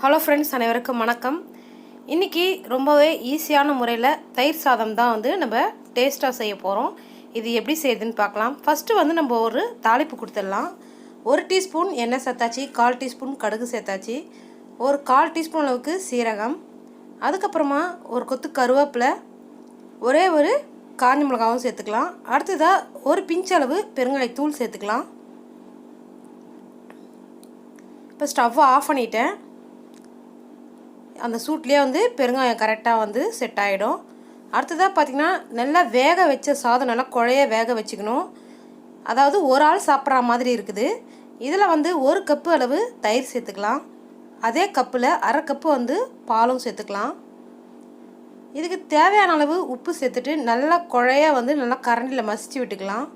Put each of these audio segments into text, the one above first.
Hello friends, அனைவருக்கும் வணக்கம். இன்றைக்கி ரொம்பவே ஈஸியான முறையில் தயிர் சாதம் தான் நம்ம டேஸ்ட்டாக செய்ய போகிறோம். இது எப்படி செய்யுதுன்னு பார்க்கலாம். ஃபஸ்ட்டு நம்ம ஒரு தாளிப்பு கொடுத்துடலாம். 1 டீஸ்பூன் எண்ணெய் சேர்த்தாச்சு, 1/4 டீஸ்பூன் கடுகு சேர்த்தாச்சு, ஒரு 1/4 டீஸ்பூன் அளவுக்கு சீரகம், அதுக்கப்புறமா ஒரு கொத்து கருவேப்பிலை, ஒரே ஒரு காஞ்ச மிளகாவும் சேர்த்துக்கலாம். அடுத்ததாக ஒரு பிஞ்சளவு பெருங்காயத்தூள் சேர்த்துக்கலாம். இப்போ ஸ்டவ்வை ஆஃப் பண்ணிட்டேன். அந்த சூட்லேயே பெருங்காயம் கரெக்டாக செட் ஆகிடும். அடுத்ததாக பார்த்திங்கன்னா, நல்லா வேக வச்ச சாதம் நல்லா குழைய வேக வச்சுக்கணும். அதாவது ஒரு ஆள் சாப்பிட்ற மாதிரி இருக்குது. இதில் 1 கப்பு அளவு தயிர் சேர்த்துக்கலாம். அதே கப்பில் அரை கப்பு பாலும் சேர்த்துக்கலாம். இதுக்கு தேவையான அளவு உப்பு சேர்த்துட்டு நல்லா குழைய நல்லா கரண்டியில் மசிச்சு விட்டுக்கலாம்.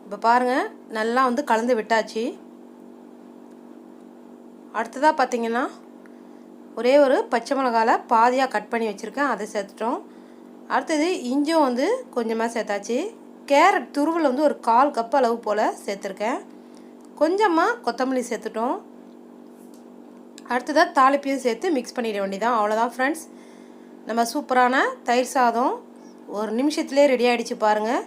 இப்போ பாருங்கள், நல்லா கலந்து விட்டாச்சு. அடுத்ததாக பார்த்திங்கன்னா, ஒரே ஒரு பச்சை மிளகாவில் பாதியாக கட் பண்ணி வச்சுருக்கேன், அதை சேர்த்துட்டோம். அடுத்தது இஞ்சும் கொஞ்சமாக சேர்த்தாச்சு. கேரட் துருவல் ஒரு 1/4 கப் அளவு போல் சேர்த்துருக்கேன். கொஞ்சமாக கொத்தமல்லி சேர்த்துட்டோம். அடுத்ததாக தாளிப்பையும் சேர்த்து மிக்ஸ் பண்ணிட வேண்டியதான். அவ்வளோதான் ஃப்ரெண்ட்ஸ், நம்ம சூப்பரான தயிர் சாதம் ஒரு நிமிஷத்துலேயே ரெடி ஆகிடுச்சு பாருங்கள்.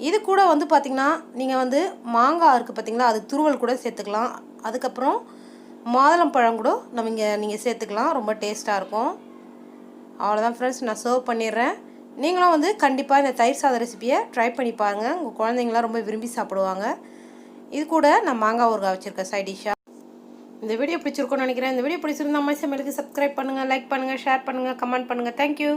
இது கூட பார்த்திங்கன்னா, நீங்கள் மாங்காய் இருக்குது பார்த்திங்களா, அது துருவல் கூட சேர்த்துக்கலாம். அதுக்கப்புறம் மாதுளம்பழம் கூட நீங்கள் சேர்த்துக்கலாம். ரொம்ப டேஸ்ட்டாக இருக்கும். அவ்வளோதான் ஃப்ரெண்ட்ஸ், நான் சர்வ் பண்ணிடுறேன். நீங்களும் கண்டிப்பாக இந்த தயிர் சாதம் ரெசிபியை ட்ரை பண்ணி பாருங்கள். உங்கள் குழந்தைங்களாம் ரொம்ப விரும்பி சாப்பிடுவாங்க. இது கூட நான் மாங்காய் ஊறுகாய் வச்சுருக்கேன் சைட் டிஷ்ஷாக. இந்த வீடியோ பிடிச்சிருக்கோன்னு நினைக்கிறேன். இந்த வீடியோ பிடிச்சிருந்தா அம்மா சமையலுக்கு சப்ஸ்கிரைப் பண்ணுங்கள், லைக் பண்ணுங்கள், ஷேர் பண்ணுங்கள், கமெண்ட் பண்ணுங்கள். தேங்க்யூ.